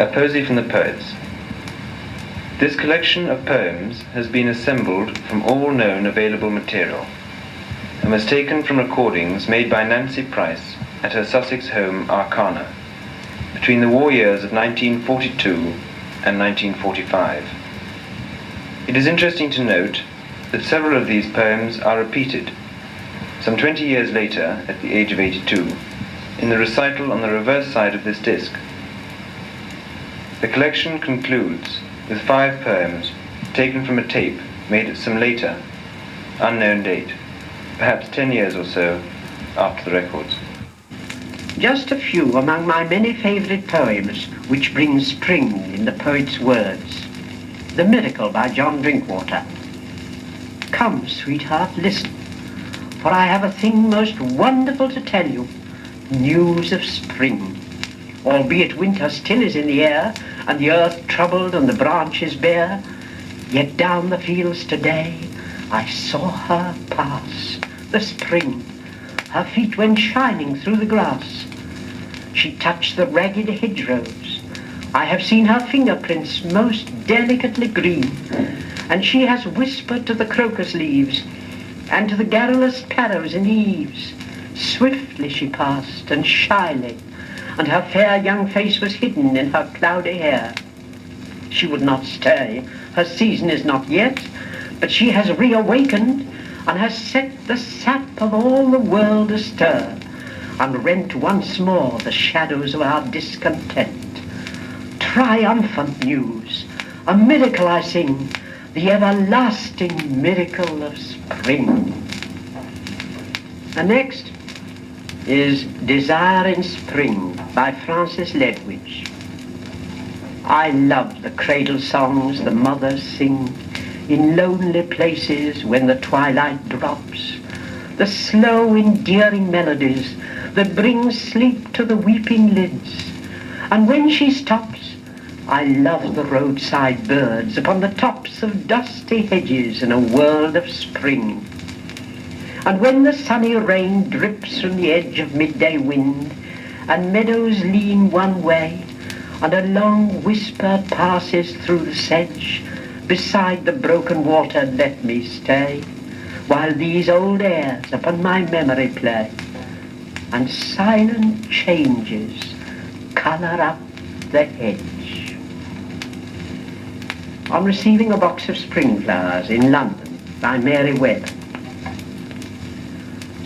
A Posy from the Poets. This collection of poems has been assembled from all known available material and was taken from recordings made by Nancy Price at her Sussex home Arcana between the war years of 1942 and 1945. It is interesting to note that several of these poems are repeated some 20 years later, at the age of 82, in the recital on the reverse side of this disc. The collection concludes with 5 poems taken from a tape made at some later, unknown date, perhaps 10 years or so after the records. Just a few among my many favourite poems which bring spring in the poet's words. The Miracle by John Drinkwater. Come, sweetheart, listen, for I have a thing most wonderful to tell you, news of spring. Albeit winter still is in the air, and the earth troubled and the branches bare, yet down the fields today I saw her pass, the spring. Her feet went shining through the grass. She touched the ragged hedgerows. I have seen her fingerprints most delicately green, and she has whispered to the crocus leaves and to the garrulous sparrows in the eaves. Swiftly she passed and shyly, and her fair young face was hidden in her cloudy hair. She would not stay, her season is not yet, but she has reawakened and has set the sap of all the world astir, and rent once more the shadows of our discontent. Triumphant news, a miracle I sing, the everlasting miracle of spring. The next is Desire in Spring by Frances Ledwidge. I love the cradle songs the mothers sing in lonely places when the twilight drops, the slow endearing melodies that bring sleep to the weeping lids. And when she stops, I love the roadside birds upon the tops of dusty hedges in a world of spring. And when the sunny rain drips from the edge of midday wind, and meadows lean one way, and a long whisper passes through the sedge, beside the broken water let me stay, while these old airs upon my memory play, and silent changes colour up the hedge. On receiving a box of spring flowers in London by Mary Webb.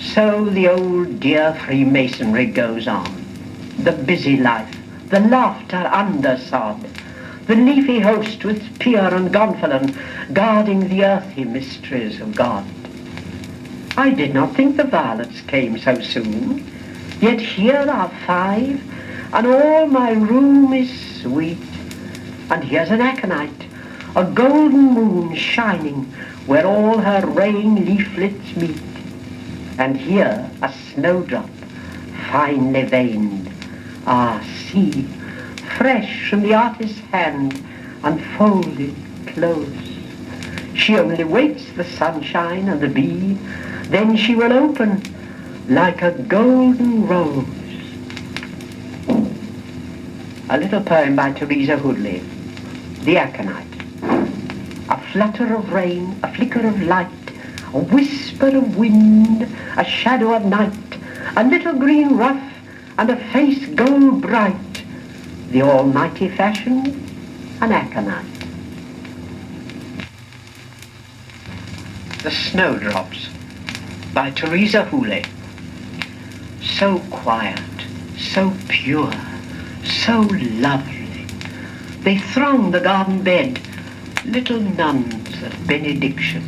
So the old dear Freemasonry goes on, the busy life, the laughter undersod, the leafy host with pier and gonfalon guarding the earthy mysteries of God. I did not think the violets came so soon, yet here are 5, and all my room is sweet. And here's an aconite, a golden moon shining where all her rain leaflets meet. And here a snowdrop, finely veined. Ah, see, fresh from the artist's hand, unfolded close. She only waits the sunshine and the bee, then she will open like a golden rose. A little poem by Teresa Hoodley, The Aconite. A flutter of rain, a flicker of light, a whisper of wind, a shadow of night, a little green ruff, and a face gold bright, the almighty fashion, an aconite. The Snowdrops by Teresa Hoodley. So quiet, so pure, so lovely. They throng the garden bed, little nuns of benediction,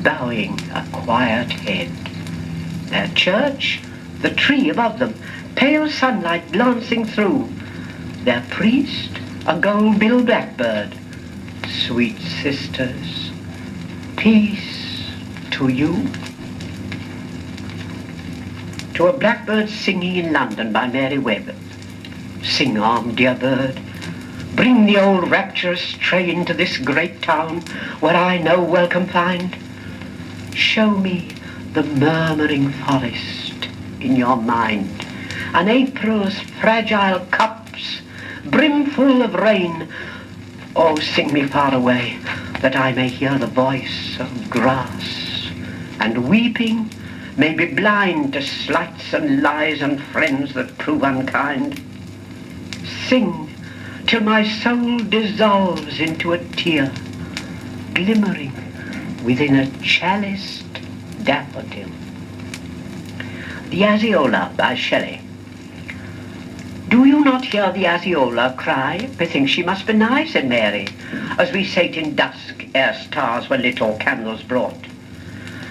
bowing a quiet head. Their church, the tree above them, pale sunlight glancing through. Their priest, a gold-billed blackbird. Sweet sisters, peace to you. To a Blackbird Singing in London by Mary Webb. Sing on, dear bird, bring the old rapturous strain to this great town where I no welcome find. Show me the murmuring forest in your mind, and April's fragile cups brimful of rain. Oh, sing me far away, that I may hear the voice of grass, and weeping may be blind to slights and lies and friends that prove unkind. Sing till my soul dissolves into a tear, glimmering within a chaliced daffodil. The Aziola by Shelley. Do you not hear the Aziola cry? Methinks she must be nigh, said Mary, as we sate in dusk ere stars were lit or candles brought.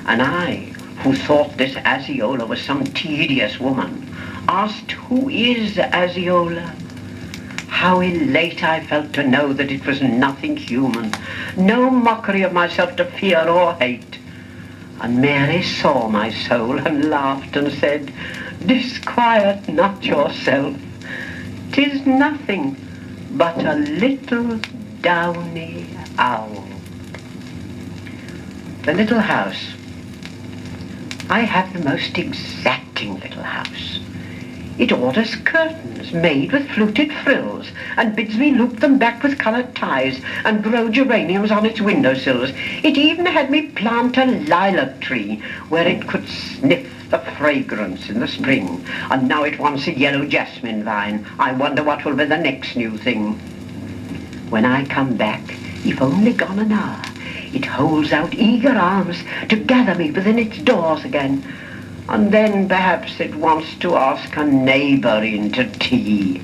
And I, who thought this Aziola was some tedious woman, asked, who is Aziola? How elate I felt to know that it was nothing human, no mockery of myself to fear or hate. And Mary saw my soul and laughed and said, disquiet not yourself. 'Tis nothing but a little downy owl. The little house. I have the most exacting little house. It orders curtains made with fluted frills, and bids me loop them back with coloured ties, and grow geraniums on its windowsills. It even had me plant a lilac tree where it could sniff the fragrance in the spring, and now it wants a yellow jasmine vine. I wonder what will be the next new thing. When I come back, if only gone an hour, it holds out eager arms to gather me within its doors again, and then perhaps it wants to ask a neighbour in to tea.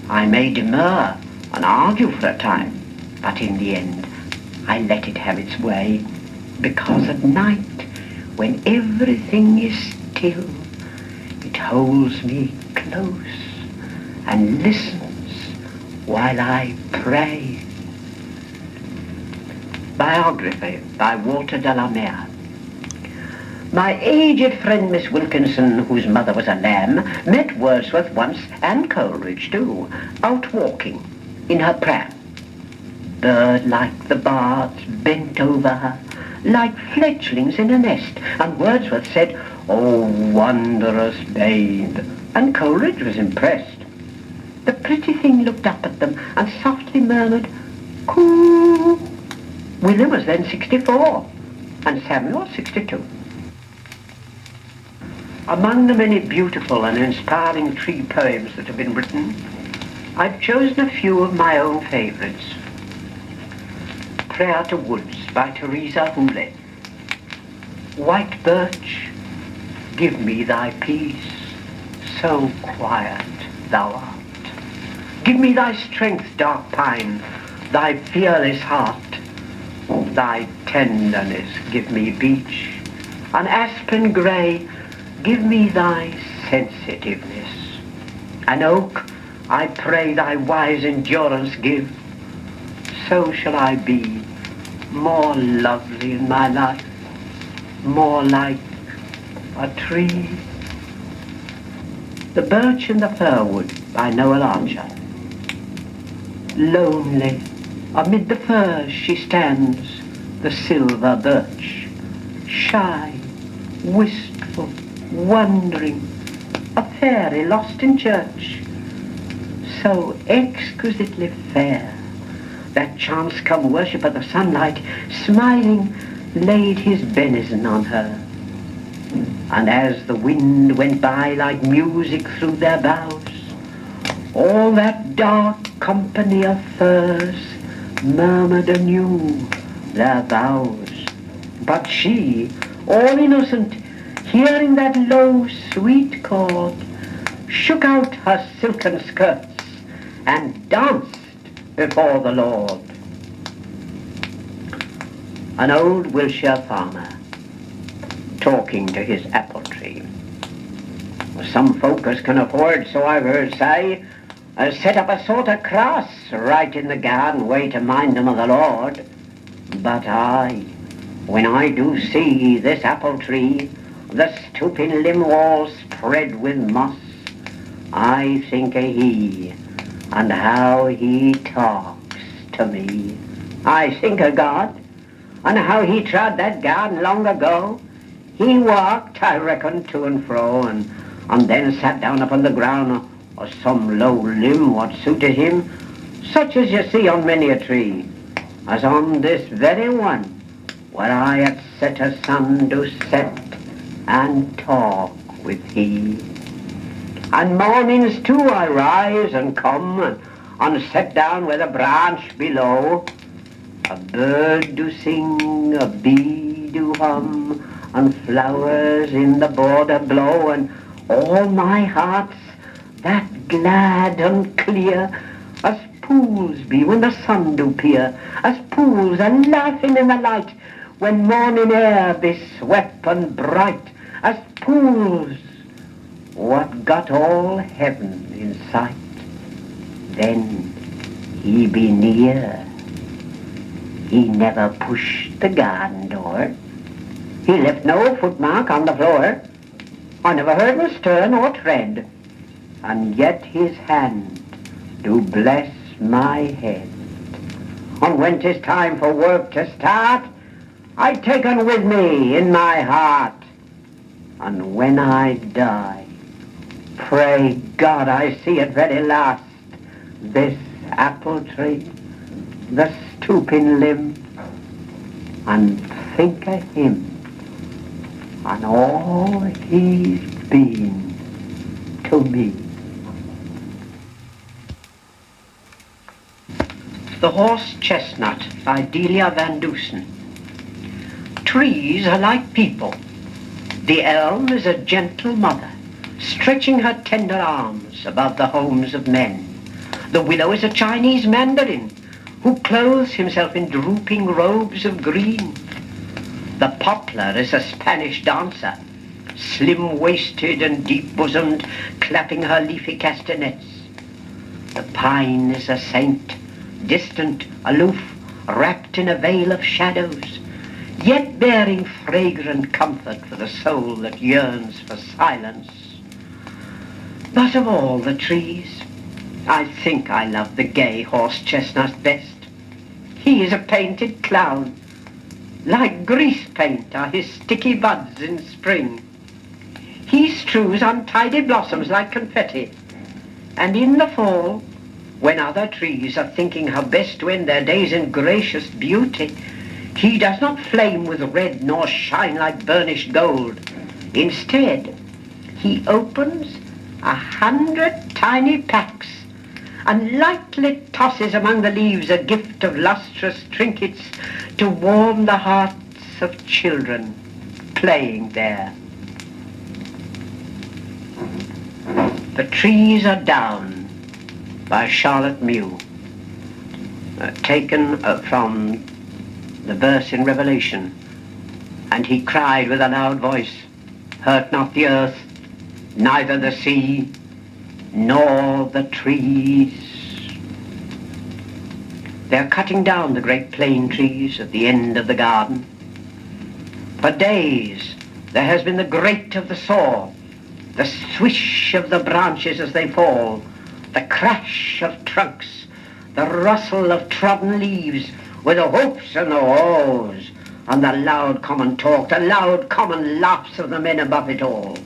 I may demur and argue for a time, but in the end I let it have its way, because at night, when everything is still, it holds me close and listens while I pray. Biography by Walter de la Mare. My aged friend Miss Wilkinson, whose mother was a lamb, met Wordsworth once, and Coleridge too, out walking in her pram. Bird-like the bards bent over her, like fledglings in a nest, and Wordsworth said, "Oh, wondrous babe," and Coleridge was impressed. The pretty thing looked up at them and softly murmured, "Coo." William was then 64, and Samuel 62. Among the many beautiful and inspiring tree poems that have been written, I've chosen a few of my own favourites. Prayer to Woods by Teresa Hooley. White birch, give me thy peace, so quiet thou art. Give me thy strength, dark pine, thy fearless heart. Thy tenderness give me beech, and aspen grey, give me thy sensitiveness. An oak, I pray thy wise endurance give, so shall I be more lovely in my life, more like a tree. The Birch and the Firwood by Noel Archer. Lonely, amid the firs she stands, the silver birch, shy, wistful, wondering, a fairy lost in church, so exquisitely fair that chance come worshipper the sunlight, smiling, laid his benison on her. And as the wind went by like music through their boughs, all that dark company of firs murmured anew their vows. But she, all innocent, hearing that low, sweet chord, shook out her silken skirts and danced before the Lord. An old Wiltshire farmer talking to his apple tree. Some folk as can afford, so I've heard say, set up a sort of cross right in the garden way to mind them of the Lord. But I, when I do see this apple tree, the stooping limb all spread with moss, I think of he, and how he talks to me. I think of God, and how he trod that garden long ago. He walked, I reckon, to and fro, and then sat down upon the ground, or some low limb what suited him, such as you see on many a tree, as on this very one, where I at set a sun do set and talk with he. And mornings too I rise and come and set down with a branch below. A bird do sing, a bee do hum, and flowers in the border blow, and all my heart's that glad and clear, as pools be when the sun do peer, as pools are laughing in the light, when morning air be swept and bright, as pools what got all heaven in sight. Then he be near. He never pushed the garden door. He left no footmark on the floor. I never heard him stir nor tread, and yet his hand do bless my head. And when 'tis time for work to start, I take un with me in my heart. And when I die, pray God I see at very last this apple tree, the stooping limb, and think of him and all he's been to me. The Horse Chestnut by Delia Van Dusen. Trees are like people. The elm is a gentle mother, stretching her tender arms above the homes of men. The willow is a Chinese mandarin, who clothes himself in drooping robes of green. The poplar is a Spanish dancer, slim-waisted and deep-bosomed, clapping her leafy castanets. The pine is a saint, distant, aloof, wrapped in a veil of shadows, yet bearing fragrant comfort for the soul that yearns for silence. But of all the trees, I think I love the gay horse chestnut best. He is a painted clown. Like grease paint are his sticky buds in spring. He strews untidy blossoms like confetti, and in the fall, when other trees are thinking how best to end their days in gracious beauty, he does not flame with red nor shine like burnished gold. Instead, he opens 100 tiny packs and lightly tosses among the leaves a gift of lustrous trinkets to warm the hearts of children playing there. The Trees Are Down by Charlotte Mew, taken from the verse in Revelation. And he cried with a loud voice, hurt not the earth, neither the sea, nor the trees. They're cutting down the great plane trees at the end of the garden. For days there has been the grate of the saw, the swish of the branches as they fall, the crash of trunks, the rustle of trodden leaves, with the whoops and the woes, and the loud common talk, the loud common laughs of the men above it all.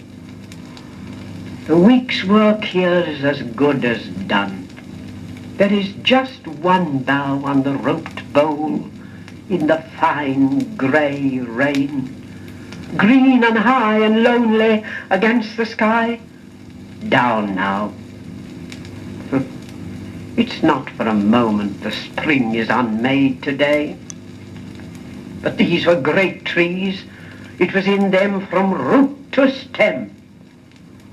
The week's work here is as good as done. There is just one bough on the roped bowl in the fine grey rain, green and high and lonely against the sky. Down now. It's not for a moment the spring is unmade today. But these were great trees. It was in them from root to stem.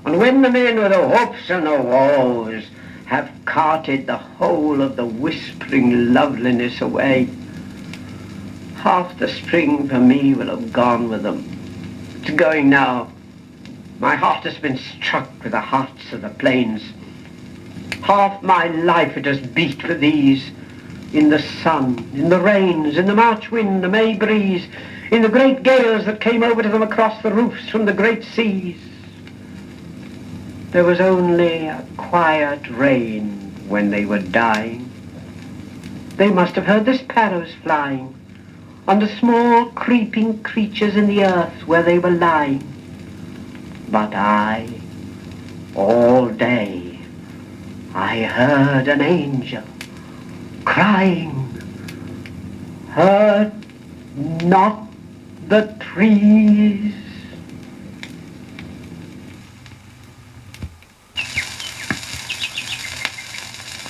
And when the men with the whoops and the woes have carted the whole of the whispering loveliness away, half the spring for me will have gone with them. It's going now. My heart has been struck with the hearts of the plains. Half my life it has beat for these, in the sun, in the rains, in the March wind, the May breeze, in the great gales that came over to them across the roofs from the great seas. There was only a quiet rain when they were dying. They must have heard the sparrows flying, and the small creeping creatures in the earth where they were lying. But I, all day, I heard an angel crying, hurt not the trees.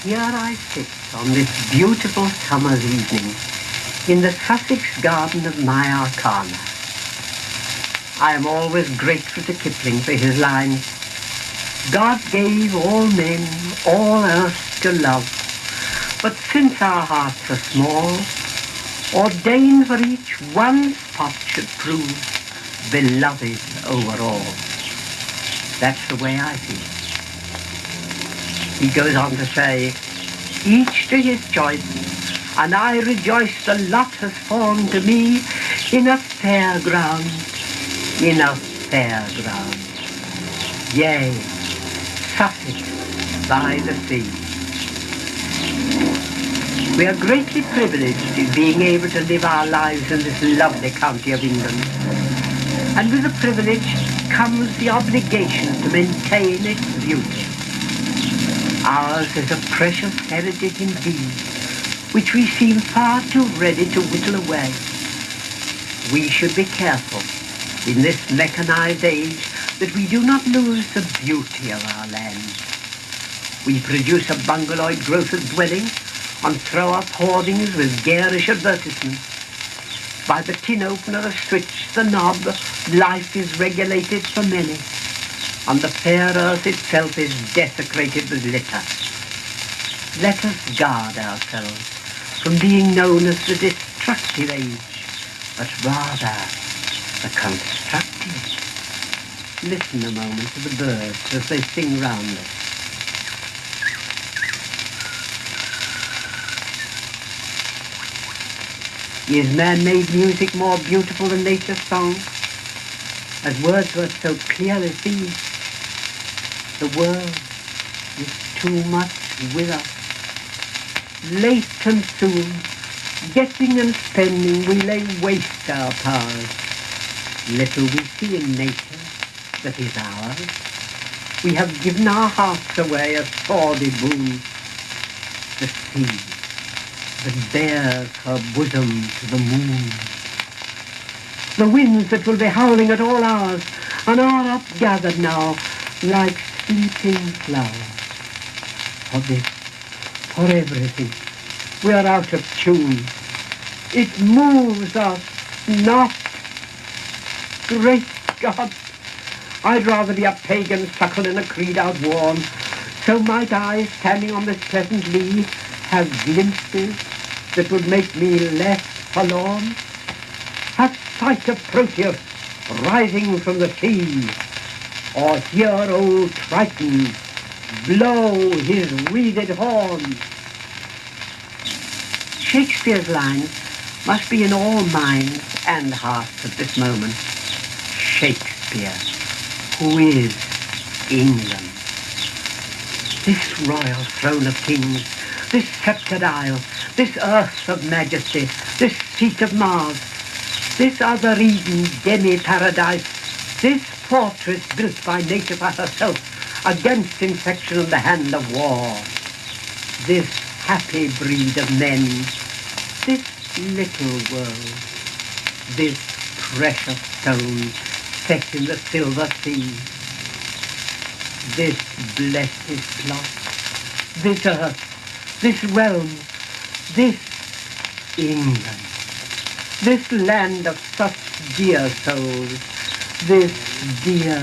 Here I sit on this beautiful summer's evening in the Sussex garden of my Arcana. I am always grateful to Kipling for his lines, God gave all men, all earth to love, but since our hearts are small, ordained for each one spot should prove beloved over all. That's the way I feel. He goes on to say, each to his choice, and I rejoice the lot has fallen to me in a fairground, in a fairground. Yea, Sussex by the sea. We are greatly privileged in being able to live our lives in this lovely county of England. And with the privilege comes the obligation to maintain its beauty. Ours is a precious heritage indeed, which we seem far too ready to whittle away. We should be careful in this mechanized age that we do not lose the beauty of our land. We produce a bungaloid growth of dwelling and throw up hoardings with garish advertisements. By the tin opener, a switch, the knob, life is regulated for many, and the fair earth itself is desecrated with litter. Let us guard ourselves from being known as the destructive age, but rather the constructive. Listen a moment to the birds as they sing round us. Is man-made music more beautiful than nature's song? As Wordsworth so clearly sees, the world is too much with us. Late and soon, getting and spending, we lay waste our powers. Little we see in nature that is ours. We have given our hearts away as sordid boon. The sea that bears her bosom to the moon. The winds that will be howling at all hours and are upgathered now like sleeping flowers. For this, for everything, we are out of tune. It moves us not. Great God, I'd rather be a pagan suckle in a creed outworn. So might I, standing on this pleasant lea, have glimpses that would make me less forlorn. Have sight of Proteus rising from the sea, or hear old Triton blow his wreathed horn. Shakespeare's lines must be in all minds and hearts at this moment. Shakespeare, who is England. This royal throne of kings, this sceptred isle, this earth of majesty, this seat of Mars, this other Eden demi-paradise, this fortress built by nature for herself against infection and the hand of war, this happy breed of men, this little world, this precious stone set in the silver sea, this blessed plot, this earth, this realm, this England, this land of such dear souls, this dear,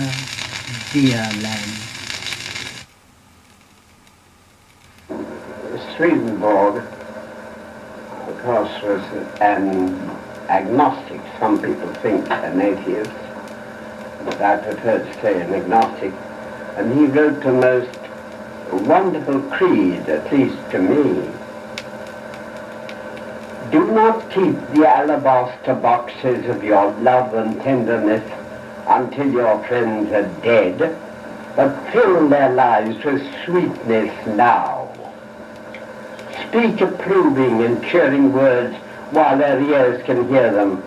dear land. Swedenborg, of course, was an agnostic. Some people think an atheist, but I prefer to say an agnostic. And he wrote a most wonderful creed, at least to me. Do not keep the alabaster boxes of your love and tenderness until your friends are dead, but fill their lives with sweetness now. Speak approving and cheering words while their ears can hear them,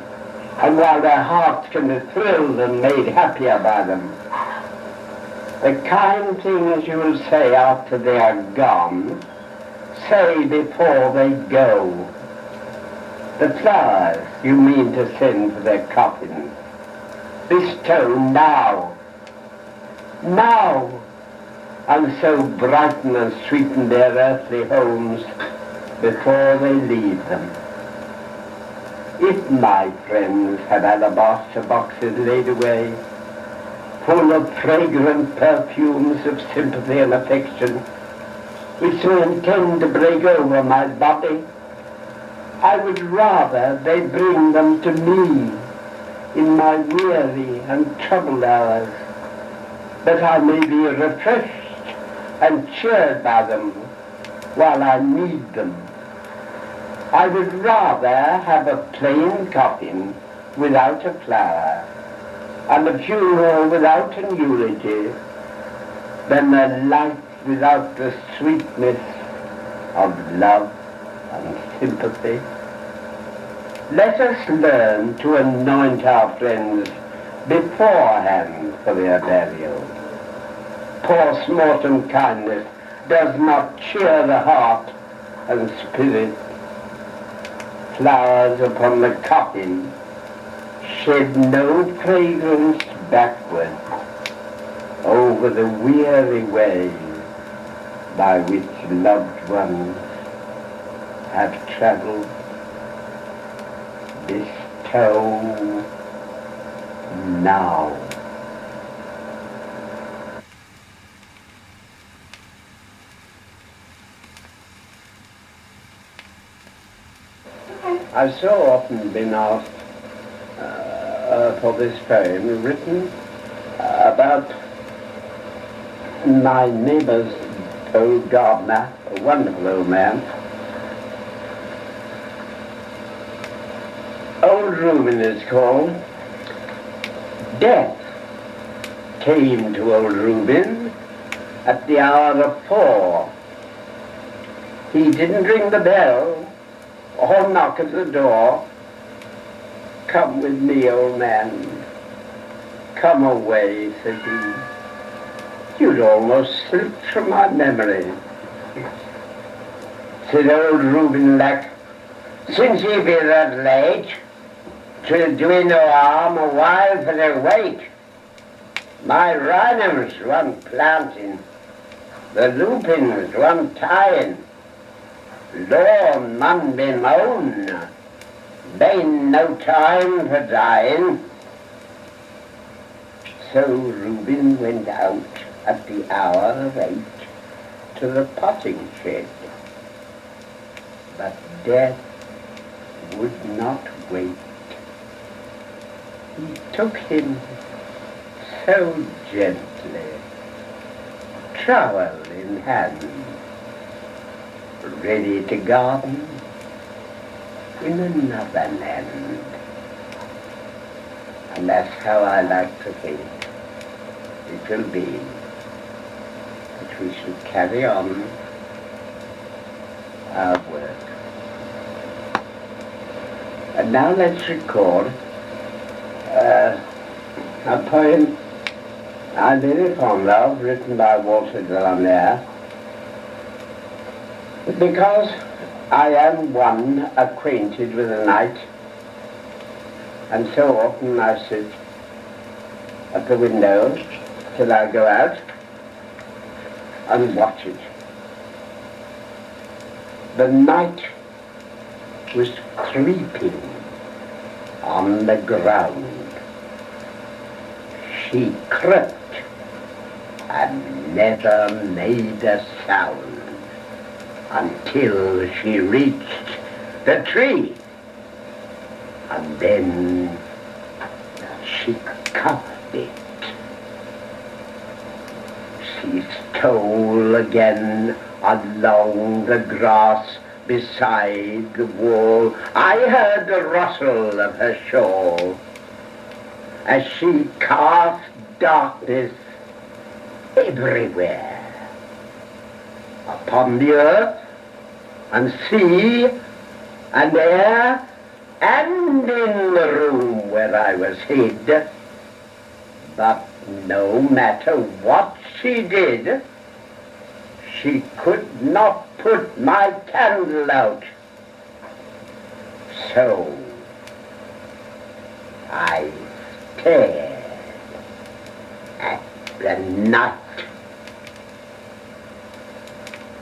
and while their hearts can be thrilled and made happier by them. The kind things you will say after they are gone, say before they go. The flowers you mean to send for their coffins, bestow now, now, and so brighten and sweeten their earthly homes before they leave them. If my friends have alabaster boxes laid away, full of fragrant perfumes of sympathy and affection, which so intend to break over my body, I would rather they bring them to me in my weary and troubled hours, that I may be refreshed and cheered by them while I need them. I would rather have a plain coffin without a flower, and a funeral without an eulogy, than a life without the sweetness of love and sympathy. Let us learn to anoint our friends beforehand for their burial. Post-mortem kindness does not cheer the heart and spirit. Flowers upon the coffin shed no fragrance backward over the weary way by which loved ones have travelled. Bestow now. I've so often been asked for this poem written about my neighbour's old gardener, a wonderful old man. Old Ruben is called. Death came to old Ruben at the hour of 4. He didn't ring the bell or knock at the door. Come with me, old man. Come away, said he. You'd almost slipped from my memory. Said old Ruben Lack, since ye be that late, 'twill do ye no harm a while for the wait. My rhymes want planting, the lupins want tying. Lord, man be moan, been no time for dying. So Ruben went out at the hour of 8 to the potting shed. But death would not wait. He took him so gently, trowel in hand, ready to garden in another land. And that's how I like to think it will be, that we should carry on our work. And now let's record a poem I'm very fond of, written by Walter de la Mare, because I am one acquainted with the night, and so often I sit at the window till I go out and watch it. The night was creeping on the ground. She crept and never made a sound until she reached the tree, and then she covered it. She stole again along the grass beside the wall. I heard the rustle of her shawl as she cast darkness everywhere, upon the earth and sea and air, and in the room where I was hid. But No matter what she did, she could not put my candle out. So I stared at the night,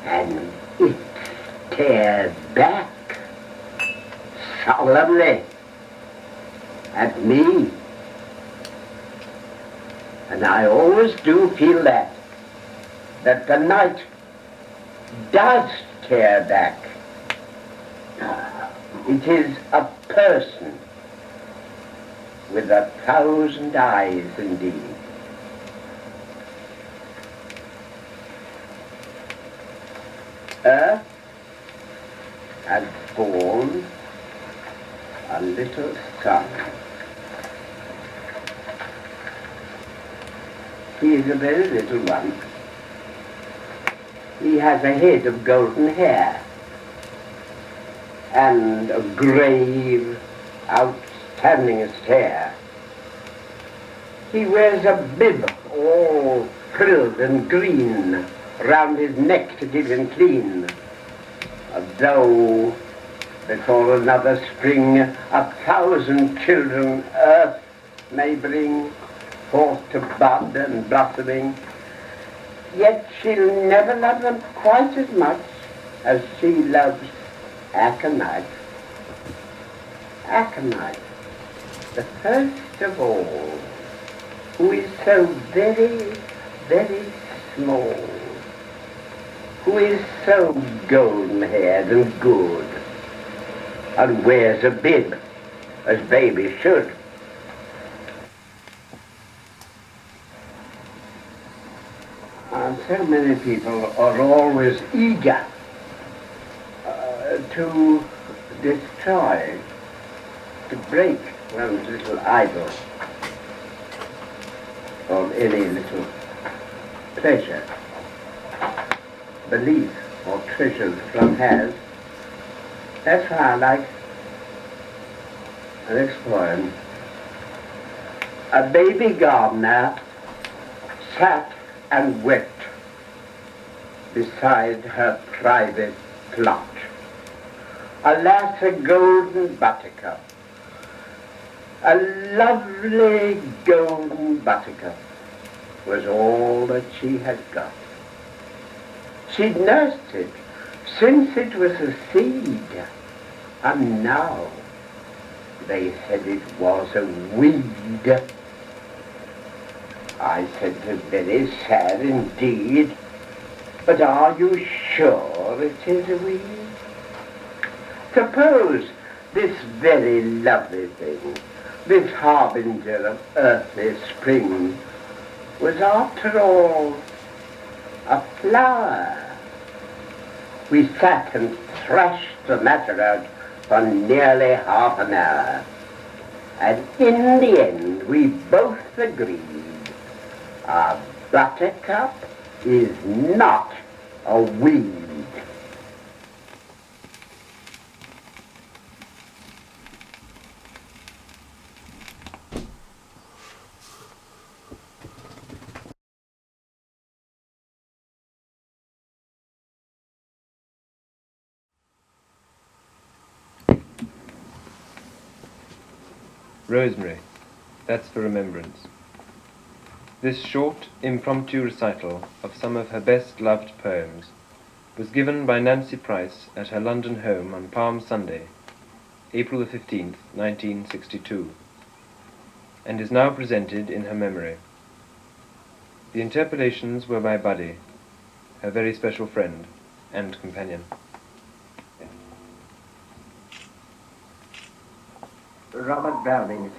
and it stared back solemnly at me. And I always do feel that the night does stare back. It is a person with 1,000 eyes indeed. Earth has born a little son. He is a very little one. He has a head of golden hair and a grave, outstanding stare. He wears a bib all frilled and green round his neck to keep him clean, though before another spring 1,000 children earth may bring forth to bud and blossoming, yet she'll never love them quite as much as she loves aconite. Aconite, the first of all, who is so very, very small, who is so golden-haired and good, and wears a bib, as babies should. And so many people are always eager to destroy, to break one's little idol of any little pleasure, belief or treasure that one has. That's why I like this poem. A baby gardener sat and wept beside her private plot. Alas, a golden buttercup, a lovely golden buttercup, was all that she had got. She'd nursed it since it was a seed, and now they said it was a weed. I said, very sad indeed, but are you sure it is a weed? Suppose this very lovely thing, this harbinger of earthly spring, was after all a flower. We sat and thrashed the matter out for nearly half an hour, and in the end we both agreed a buttercup is not a weed. Rosemary, that's for Remembrance. This short, impromptu recital of some of her best-loved poems was given by Nancy Price at her London home on Palm Sunday, April the 15th, 1962, and is now presented in her memory. The interpolations were by Buddy, her very special friend and companion. Robert Browning's,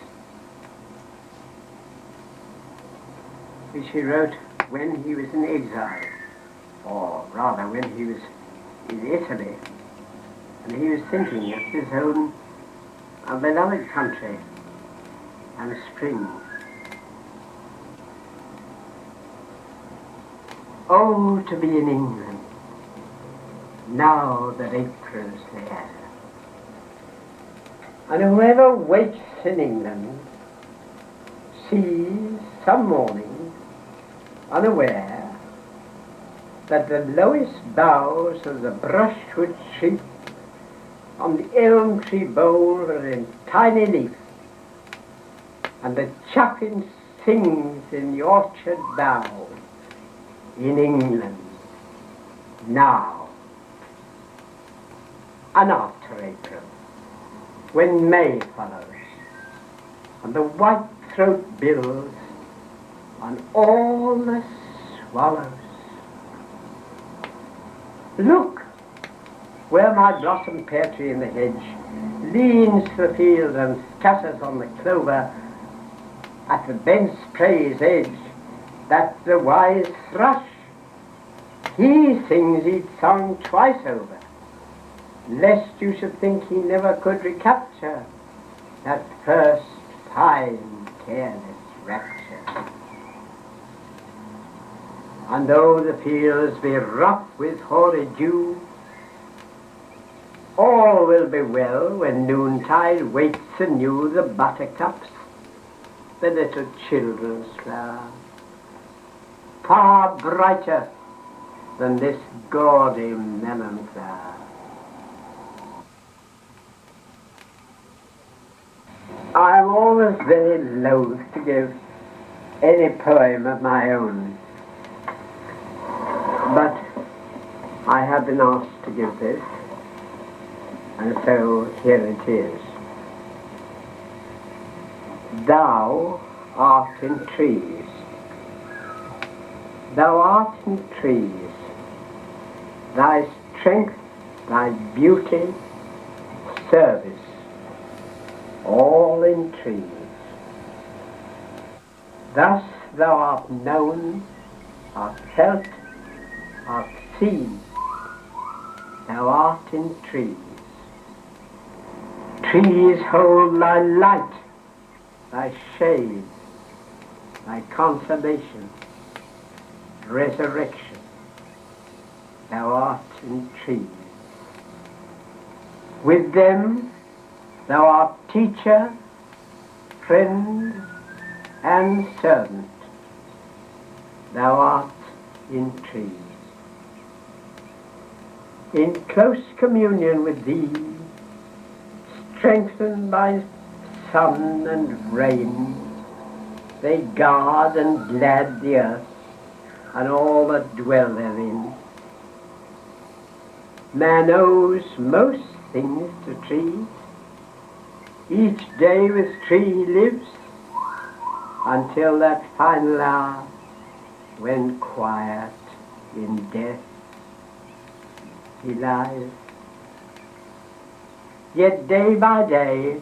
which he wrote when he was in exile, or rather when he was in Italy, and he was thinking of his own beloved country and spring. Oh, to be in England, now that April's there. And whoever wakes in England sees some morning unaware that the lowest boughs of the brushwood tree on the elm tree bole are in tiny leaf, and the chaffinch sings in the orchard bough in England now. And after April, when May follows, and the white-throat bills on all the swallows. Look, where my blossom pear tree in the hedge leans to the field and scatters on the clover at the bent spray's edge, that the wise thrush, he sings each song twice over, lest you should think he never could recapture that first fine careless rapture. And though the fields be rough with hoary dew, all will be well when noontide wakes anew the buttercups, the little children's flower, far brighter than this gaudy melon flower. I am always very loath to give any poem of my own, but I have been asked to give this, and so here it is. Thou art in trees. Thou art in trees. Thy strength, thy beauty, service, all in trees. Thus thou art known, art felt, art seen. Thou art in trees. Trees hold thy light, thy shade, thy consolation, resurrection. Thou art in trees. With them thou art teacher, friend, and servant. Thou art in trees. In close communion with thee, strengthened by sun and rain, they guard and glad the earth and all that dwell therein. Man owes most things to trees. Each day with tree he lives, until that final hour when quiet in death he lies. Yet day by day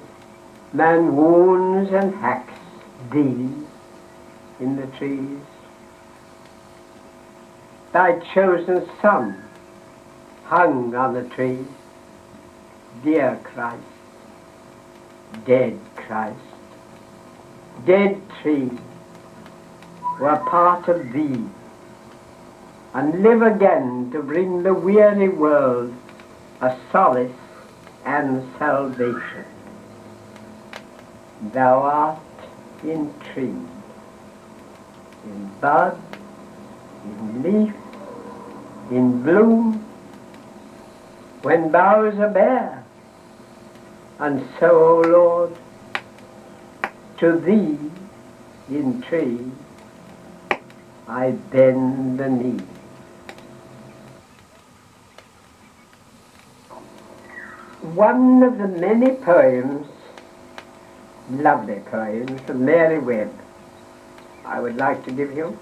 man wounds and hacks thee in the trees. Thy chosen son hung on the tree, dear Christ, dead Christ, dead tree, were part of thee, and live again to bring the weary world a solace and salvation. Thou art in tree, in bud, in leaf, in bloom, when boughs are bare. And so, O Lord, to thee in tree I bend the knee. One of the many poems, lovely poems, of Mary Webb, I would like to give you.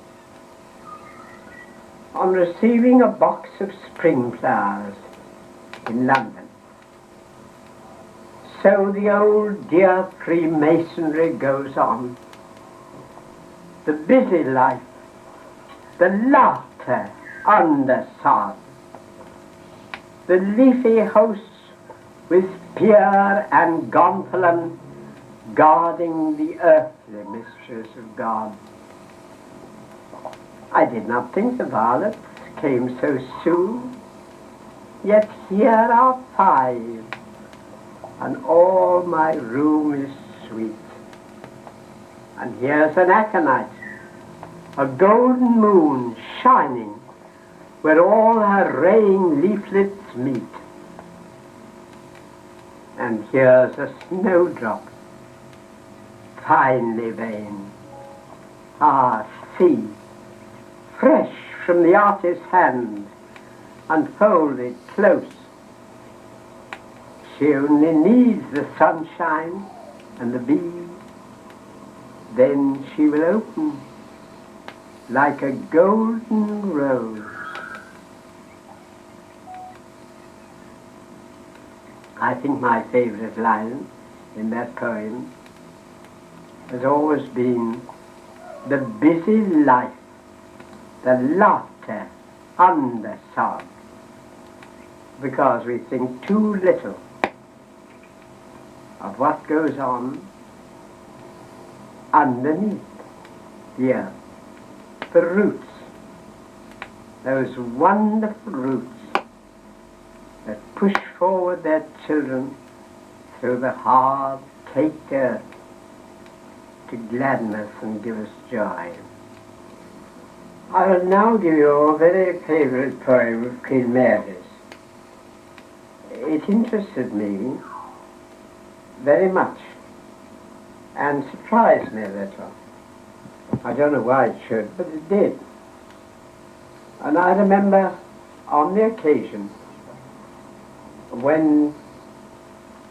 On receiving a box of spring flowers in London. So the old dear Freemasonry goes on. The busy life, the laughter under sod, the leafy hosts with spear and gonfalon guarding the earthly mistress of God. I did not think the violets came so soon, yet here are 5, and all my room is sweet. And here's an aconite, a golden moon shining where all her raying leaflets meet. And here's a snowdrop, finely veined. Ah, see, fresh from the artist's hand, unfolded close. She only needs the sunshine and the bees, then she will open like a golden rose. I think my favorite line in that poem has always been the busy life, the laughter under sod, because we think too little of what goes on underneath the earth. The roots, those wonderful roots that push forward their children through the hard caked earth to gladden us and give us joy. I will now give you a very favourite poem of Queen Mary's. It interested me very much and surprised me a little. I don't know why it should, but it did. And I remember on the occasion when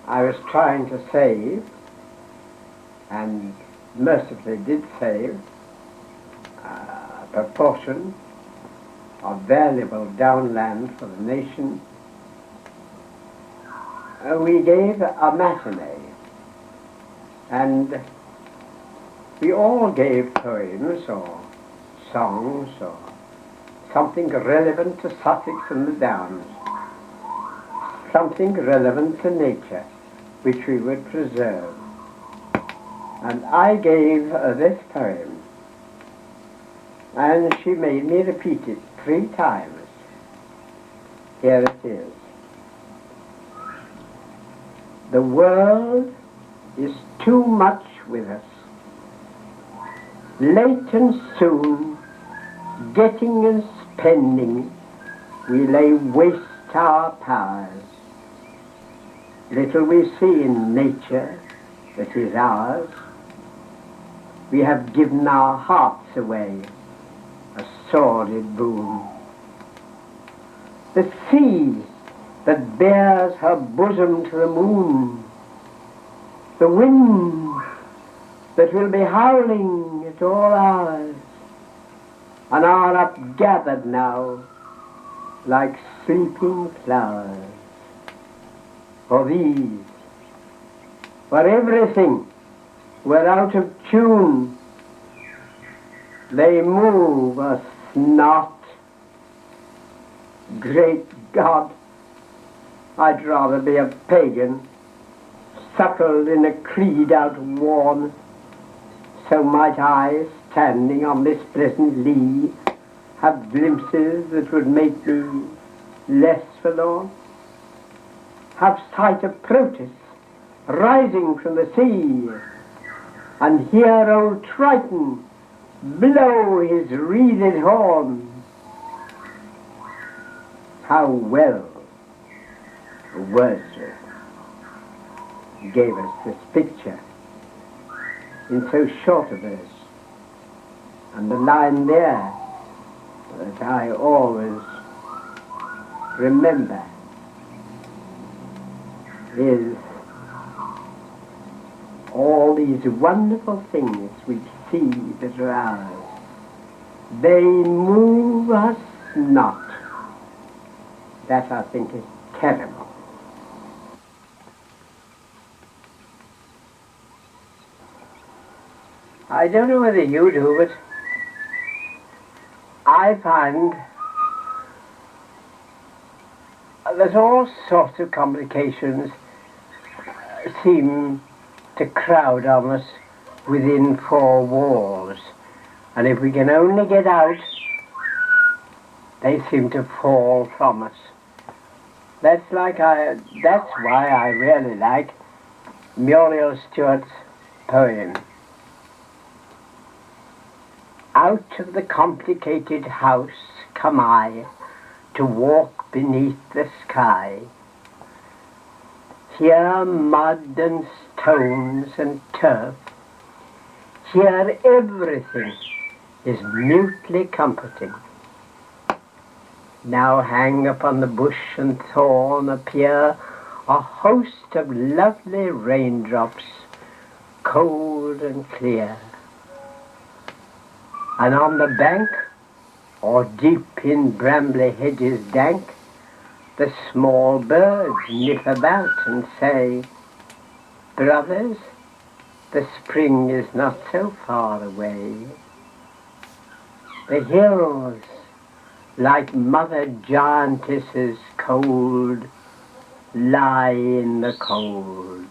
I was trying to save, and mercifully did save, a proportion of valuable downland for the nation, we gave a matinee, and we all gave poems or songs or something relevant to Sussex and the Downs, something relevant to nature, which we would preserve. And I gave this poem, and she made me repeat it 3 times. Here it is. The world is too much with us. Late and soon, getting and spending, we lay waste our powers. Little we see in nature that is ours. We have given our hearts away, a sordid boon. The sea that bears her bosom to the moon, the wind that will be howling at all hours, and are upgathered now like sleeping flowers. For these, for everything, were out of tune. They move us not. Great God, I'd rather be a pagan, suckled in a creed outworn. So might I, standing on this pleasant lea, have glimpses that would make me less forlorn. Have sight of Proteus rising from the sea, and hear old Triton blow his wreathed horn. How well Wordsworth gave us this picture in so short a verse. And the line there that I always remember is, all these wonderful things we see that are ours, they move us not. That, I think, is terrible. I don't know whether you do, but I find that all sorts of complications seem to crowd on us within 4 walls, and if we can only get out, they seem to fall from us. That's why I really like Muriel Stewart's poem. Out of the complicated house come I to walk beneath the sky. Here mud and stones and turf, here everything is mutely comforting. Now hang upon the bush and thorn appear a host of lovely raindrops, cold and clear. And on the bank, or deep in brambly hedges dank, the small birds nip about and say, brothers, the spring is not so far away. The hills, like mother giantesses cold, lie in the cold.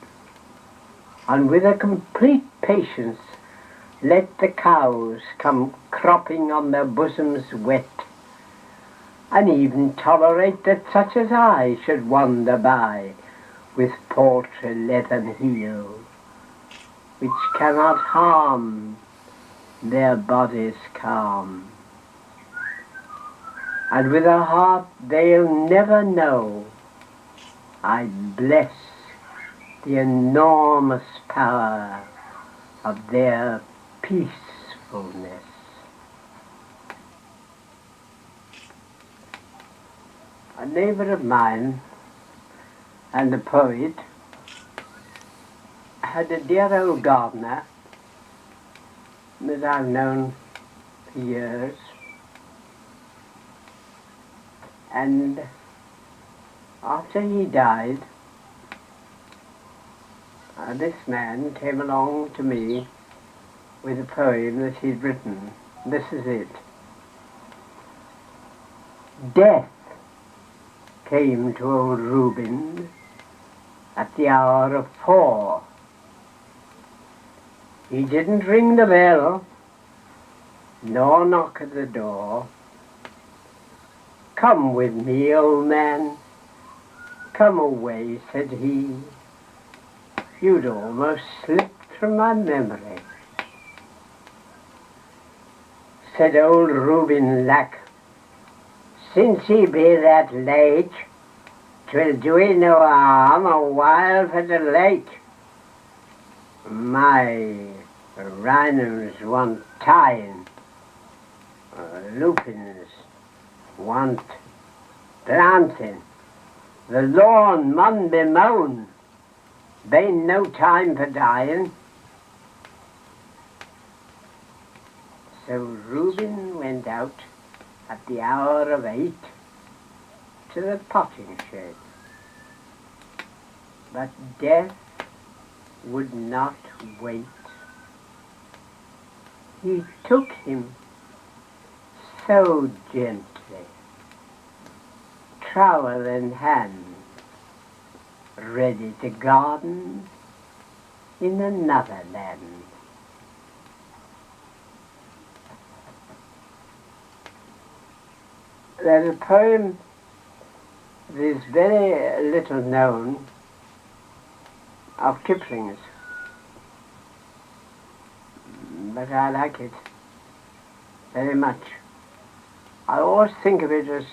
And with a complete patience let the cows come cropping on their bosoms wet, and even tolerate that such as I should wander by with paltry leathern heel, which cannot harm their bodies calm. And with a heart they'll never know, I bless the enormous power of their peacefulness. A neighbor of mine and a poet had a dear old gardener that I've known for years, and after he died, this man came along to me with a poem that he'd written. This is it. Death came to old Ruben at the hour of 4. He didn't ring the bell, nor knock at the door. Come with me, old man, come away, said he. You'd almost slipped from my memory. Said old Ruben Lack, since he be that late, 'twill do he no harm a while for the late. My rhinums want tying, lupins want planting, the lawn mun be mown, bain't no time for dying. So Ruben went out at the hour of 8 to the potting shed. But death would not wait. He took him so gently, trowel in hand, ready to garden in another land. There's a poem that is very little known of Kipling's, but I like it very much. I always think of it as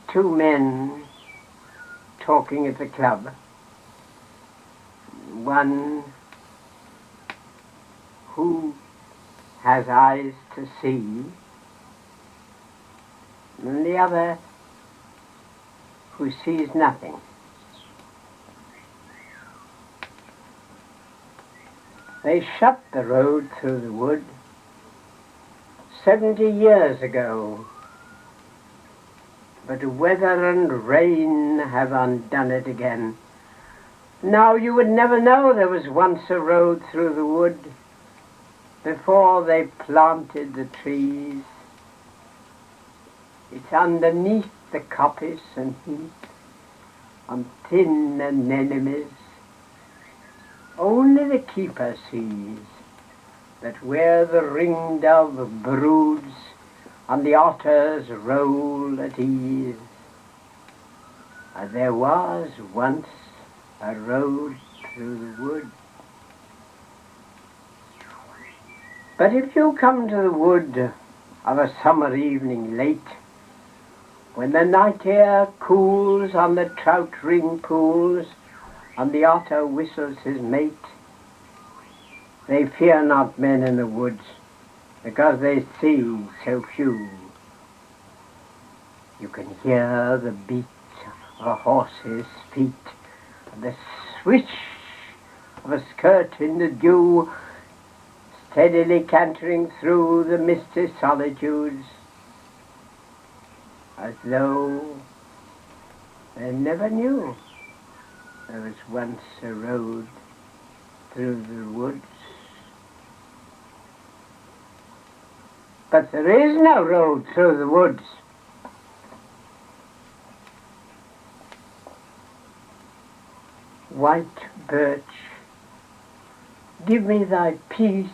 two men talking at the club. One who has eyes to see, and the other who sees nothing. They shut the road through the wood 70 years ago, but weather and rain have undone it again. Now you would never know there was once a road through the wood before they planted the trees. It's underneath the coppice and heath, on thin anemones. Only the keeper sees that where the ringdove broods and the otters roll at ease, there was once a road through the wood. But if you come to the wood of a summer evening late, when the night air cools on the trout ring pools, and the otter whistles his mate, they fear not men in the woods, because they see so few. You can hear the beat of a horse's feet, and the swish of a skirt in the dew, steadily cantering through the misty solitudes, as though they never knew there was once a road through the woods. But there is no road through the woods. White birch, give me thy peace,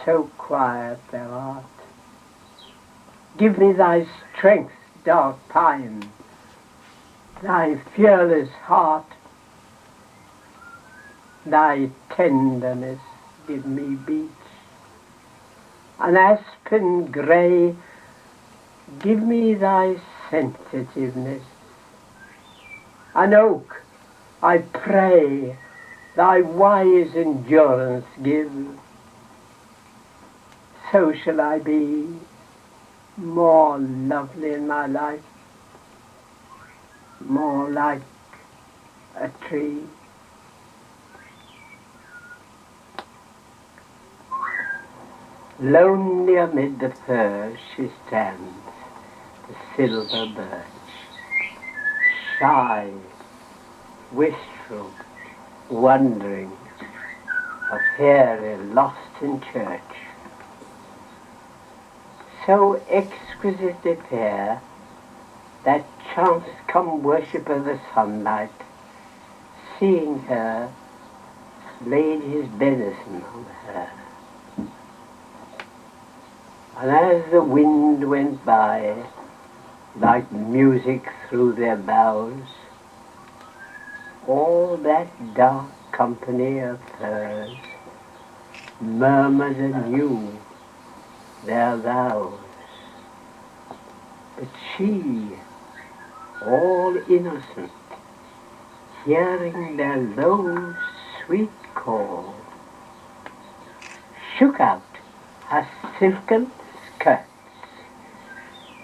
so quiet thou art. Give me thy strength, dark pine, thy fearless heart. Thy tenderness give me beach. An aspen grey, give me thy sensitiveness. An oak, I pray, thy wise endurance give. So shall I be more lovely in my life, more like a tree. Lonely amid the firs she stands, the silver birch, shy, wistful, wondering, a fairy lost in church. So exquisitely fair that chance come worshipper the sunlight, seeing her, laid his benison on her. And as the wind went by, like music through their boughs, all that dark company of hers murmured anew their vows. But she, all innocent, hearing their low, sweet call, shook out her silken skirts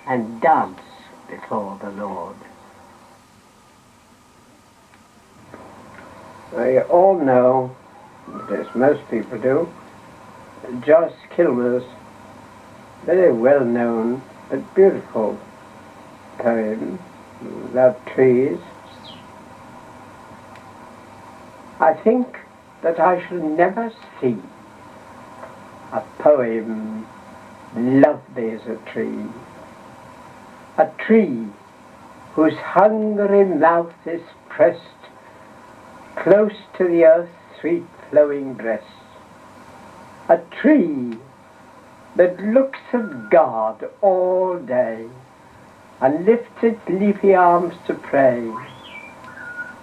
and danced before the Lord. We all know, as most people do, Josh Kilmer's very well known but beautiful poem about trees. I think that I shall never see a poem lovely as a tree whose hungry mouth is pressed close to the earth's sweet flowing breast, a tree that looks at God all day and lifts its leafy arms to pray,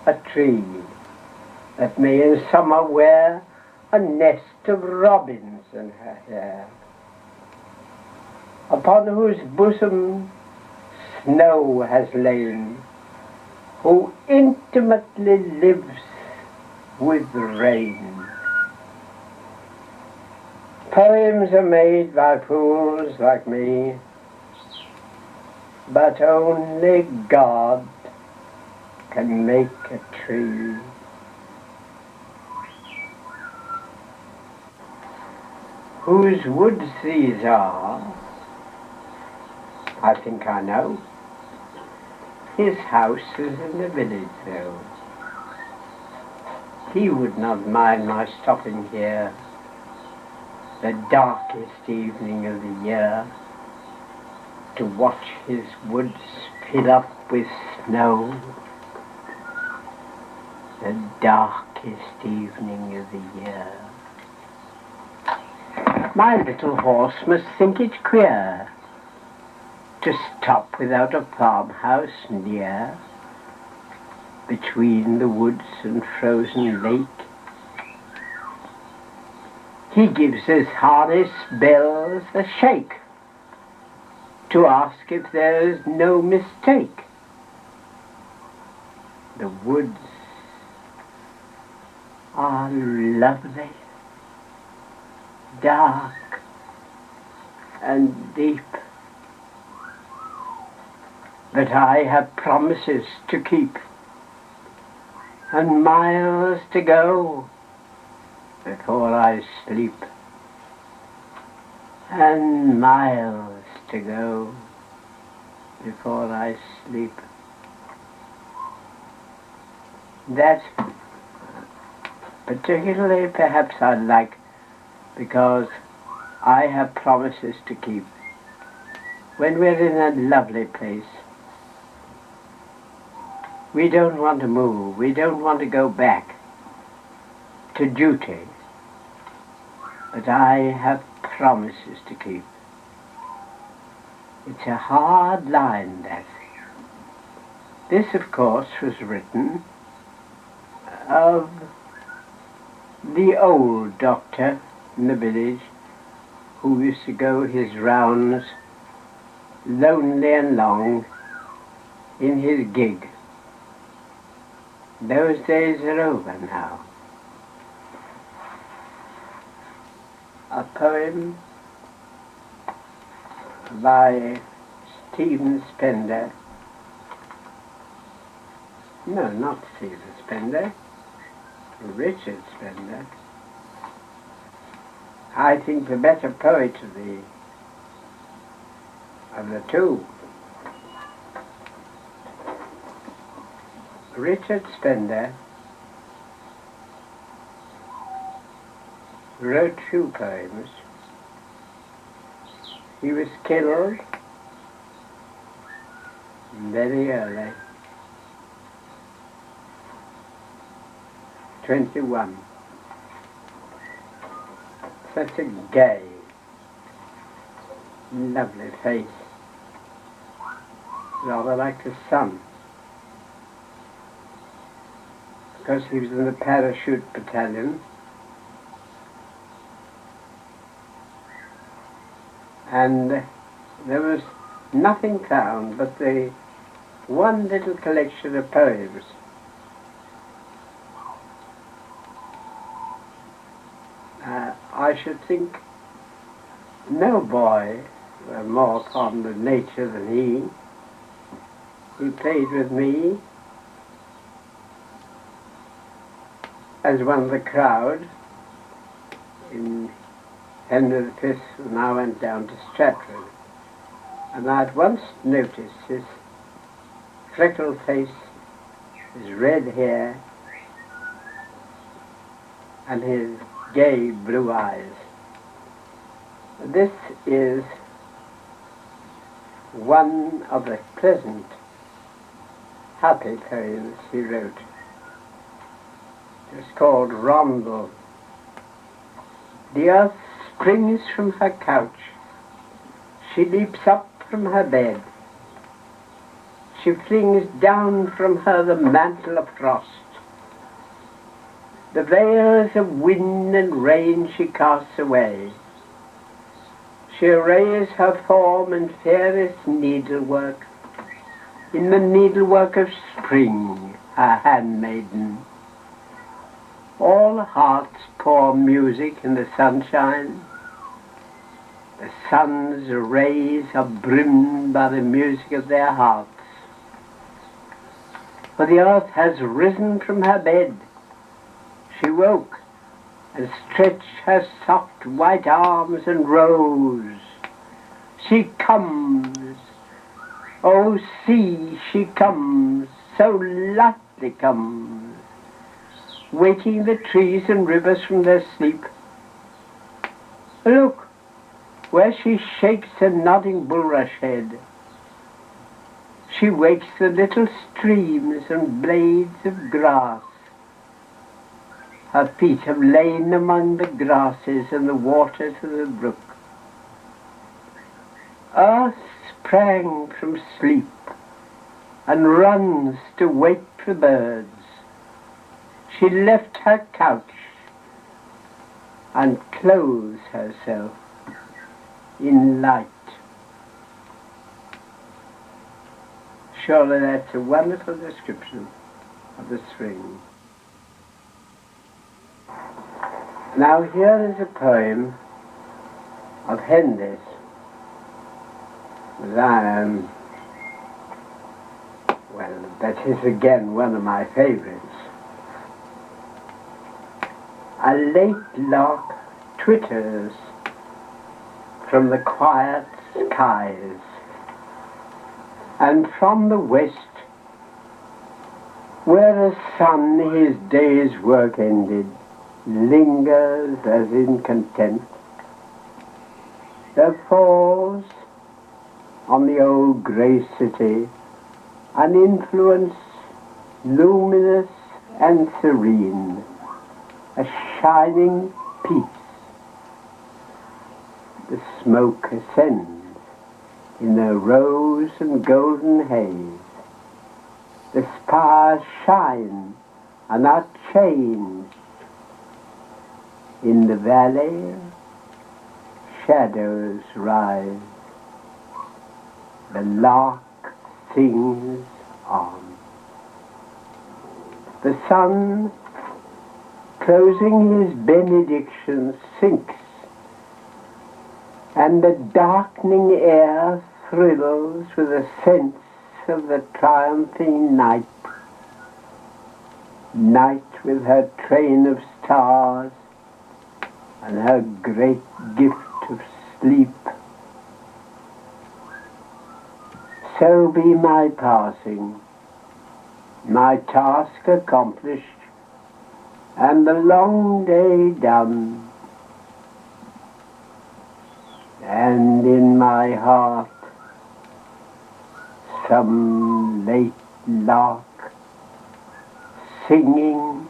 a tree that may in summer wear a nest of robins in her hair, upon whose bosom snow has lain, who intimately lives with rain. Poems are made by fools like me, but only God can make a tree. Whose woods these are, I think I know. His house is in the village though. He would not mind my stopping here the darkest evening of the year to watch his woods fill up with snow, the darkest evening of the year. My little horse must think it queer to stop without a farmhouse near, between the woods and frozen lake, He gives his harness bells a shake to ask if there's no mistake. The woods are lovely, dark and deep, but I have promises to keep and miles to go before I sleep, and miles to go before I sleep. That particularly perhaps I like, because I have promises to keep. When we're in a lovely place, we don't want to move, we don't want to go back to duty, but I have promises to keep. It's a hard line, that. This, of course, was written of the old doctor in the village who used to go his rounds lonely and long in his gig. Those days are over now. A poem by Stephen Spender. No, not Stephen Spender. Richard Spender. I think the better poet of the two. Richard Spender wrote two poems. He was killed very early, 21. Such a gay, lovely face, rather like the sun, because he was in the parachute battalion, and there was nothing found but the one little collection of poems. I should think no boy were more fond of nature than he. He played with me as one of the crowd in Henry V when I went down to Stratford, and I at once noticed his freckled face, his red hair, and his gay blue eyes. This is one of the pleasant, happy poems he wrote. It's called Rondel. The earth springs from her couch. She leaps up from her bed. She flings down from her the mantle of frost. The veils of wind and rain she casts away. She arrays her form in fairest needlework, in the needlework of spring, her handmaiden. All hearts pour music in the sunshine. The sun's rays are brimmed by the music of their hearts. For the earth has risen from her bed. She woke and stretched her soft white arms and rose. She comes, oh see, she comes, so lightly comes, waking the trees and rivers from their sleep. Look, where she shakes her nodding bulrush head. She wakes the little streams and blades of grass. Her feet have lain among the grasses and the waters of the brook. Earth sprang from sleep and runs to wake the birds. She left her couch and clothes herself in light. Surely that's a wonderful description of the spring. Now here is a poem of Henley's that that is again one of my favorites. A late lark twitters from the quiet skies, and from the west, where the sun his day's work ended, lingers as in content. There falls on the old grey city an influence luminous and serene, a shining peace. The smoke ascends in a rose and golden haze. The spires shine and are changed. In the valley, shadows rise. The lark sings on. The sun, closing his benediction, sinks, and the darkening air thrills with a sense of the triumphing night. Night with her train of stars and her great gift of sleep. So be my passing, my task accomplished, and the long day done. And in my heart some late lark singing